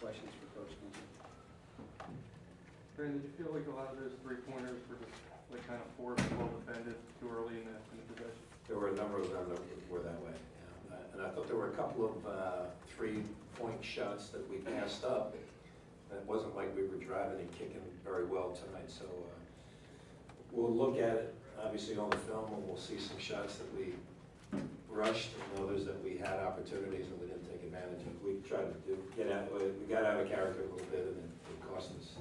questions for Coach Dunphy? Fran, did you feel like a lot of those three-pointers were just like kind of forced, well defended too early in the possession? There were a number of them that were that way. Yeah. And I thought there were a couple of three-point shots that we passed up. It wasn't like we were driving and kicking very well tonight. So we'll look at it, obviously, on the film, and we'll see some shots that we rushed and others that we had opportunities and we didn't take advantage of. We tried to we got out of character a little bit, and it cost us.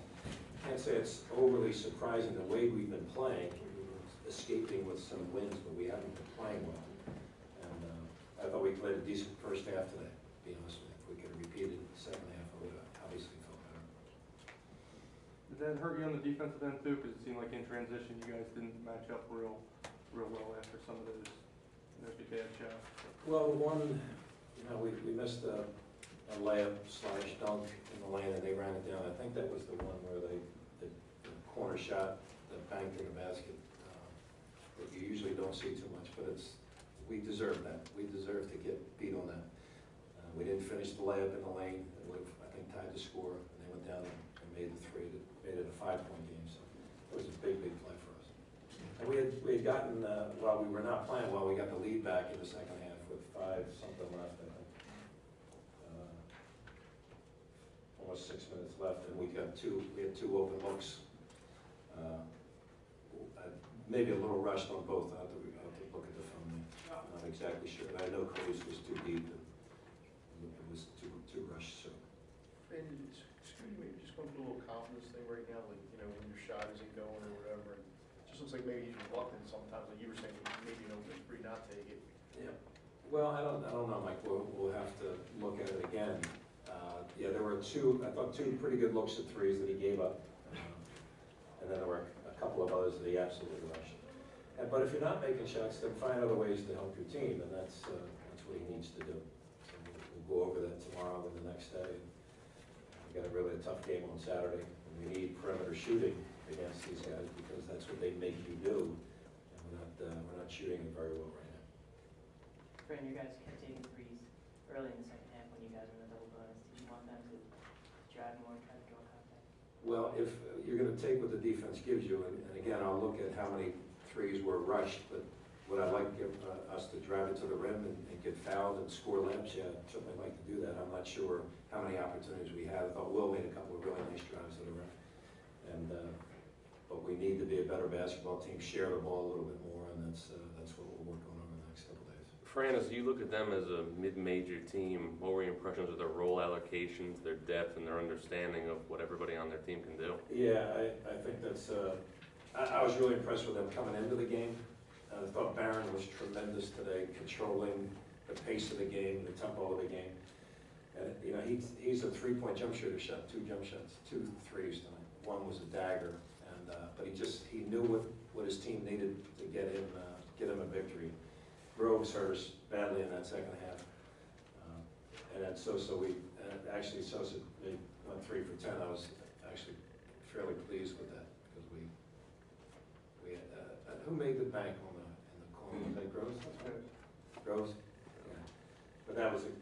I can't say it's overly surprising the way we've been playing. Escaping with some wins, but we haven't been playing well. And I thought we played a decent first half today, to be honest with you. If we could have repeated the second half, I would have obviously felt better. Did that hurt you on the defensive end too? Because it seemed like in transition you guys didn't match up real well after some of those bad shots. Well, one, we missed a layup / dunk in the lane, and they ran it down. I think that was the one where the corner shot that banked in the basket. That you usually don't see too much, but we deserve that. We deserve to get beat on that. We didn't finish the layup in the lane. It would have, I think, tied the score, and they went down and made the three. That made it a 5-point game. So it was a big play for us. And we had gotten, while we were not playing well, we got the lead back in the second half with 5-something left, I think. Almost 6 minutes left, and we had two open looks. Maybe a little rushed on both. I'll have to look at the film. I'm not exactly sure. I know Canisius was too deep, and it was too rushed. So. And excuse me, just going through a little confidence thing right now, like when your shot isn't going or whatever. It just looks like maybe he's reluctant sometimes. Like you were saying, maybe an open three, not take it. Yeah. Well, I don't know, Mike. We'll have to look at it again. Yeah, there were I thought two pretty good looks at threes that he gave up, and then there were a couple of others that he absolutely rushed. But if you're not making shots, then find other ways to help your team, and that's what he needs to do. So we'll go over that tomorrow and the next day. We got a really tough game on Saturday, and we need perimeter shooting against these guys because that's what they make you do, and we're not shooting it very well right now. Fran, you guys kept taking threes early in the second half when you guys were in the double bonus. Did you want them to drive more and try to draw contact? Well, if you're going to take what the defense gives you, and again, I'll look at how many threes were rushed, but would I like us to drive it to the rim and get fouled and score layups? Yeah, I'd certainly like to do that. I'm not sure how many opportunities we had. I thought Will made a couple of really nice drives to the rim. But we need to be a better basketball team, share the ball a little bit more, and that's what we'll work on over the next couple of days. Fran, as you look at them as a mid-major team, what were your impressions of their role allocations, their depth, and their understanding of what everybody on their team can do? Yeah, I think that's. I was really impressed with them coming into the game. I thought Barron was tremendous today, controlling the pace of the game, the tempo of the game. And he's a three-point jump shooter. Shot 2 jump shots, 2 threes tonight. One was a dagger, but he knew what his team needed to get him a victory. Groves hurt us badly in that second half, and then Sosa Sosa went 3 for 10. I was actually fairly pleased with that because we had who made the bank in the corner? Was that Groves? Groves. Yeah. But that was a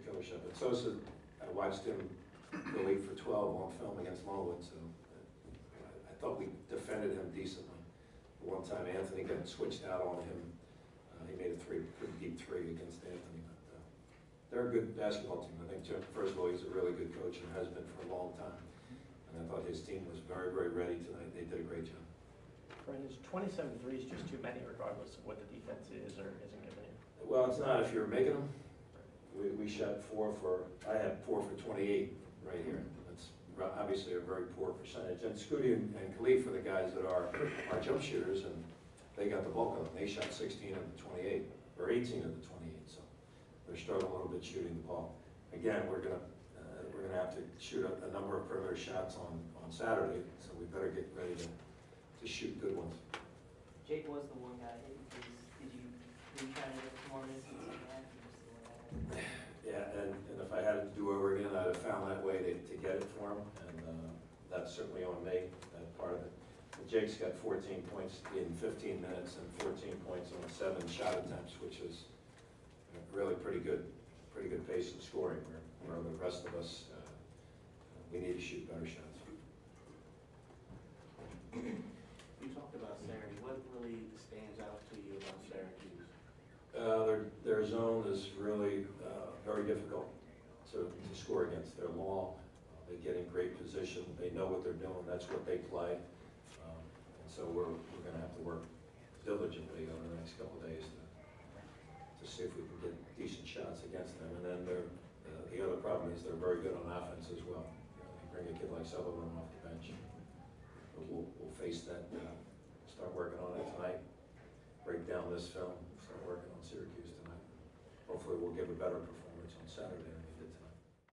killer shot. But Sosa, I watched him go 8 for 12 on film against Longwood, so I thought we defended him decently. One time Anthony got switched out on him. He made a pretty deep three against Anthony. But they're a good basketball team. I think, first of all, he's a really good coach and has been for a long time. And I thought his team was very, very ready tonight. They did a great job. Fran, is 27 threes just too many regardless of what the defense is or isn't giving you? Well, it's not if you're making them. We shot I had 4 for 28 right here. That's obviously a very poor percentage. And Scooty and Khalif are the guys that are jump shooters, and they got the bulk of them. They shot 16 of the 28, or 18 of the 28, so they're struggling a little bit shooting the ball. Again, we're gonna have to shoot a number of perimeter shots on Saturday, so we better get ready to shoot good ones. Jake was the one guy hitting threes. Were you trying to get more minutes in the second half? Yeah, and if I had it to do over again, I'd have found that way to get it for him, and that's certainly on me, that part of it. But Jake's got 14 points in 15 minutes and 14 points on 7 shot attempts, which is really pretty good pace of scoring, where the rest of us we need to shoot better shots. You talked about Saturday. What really stands out to you about Syracuse? Their zone is really very difficult to score against. They're long, they get in great position, they know what they're doing, that's what they play. And so we're going to have to work diligently over the next couple of days to see if we can get decent shots against them. And then the other problem is they're very good on offense as well. They bring a kid like Sullivan off the bench. But we'll face that, start working on it tonight, break down this film, start working on Syracuse tonight. Hopefully we'll give a better performance on Saturday.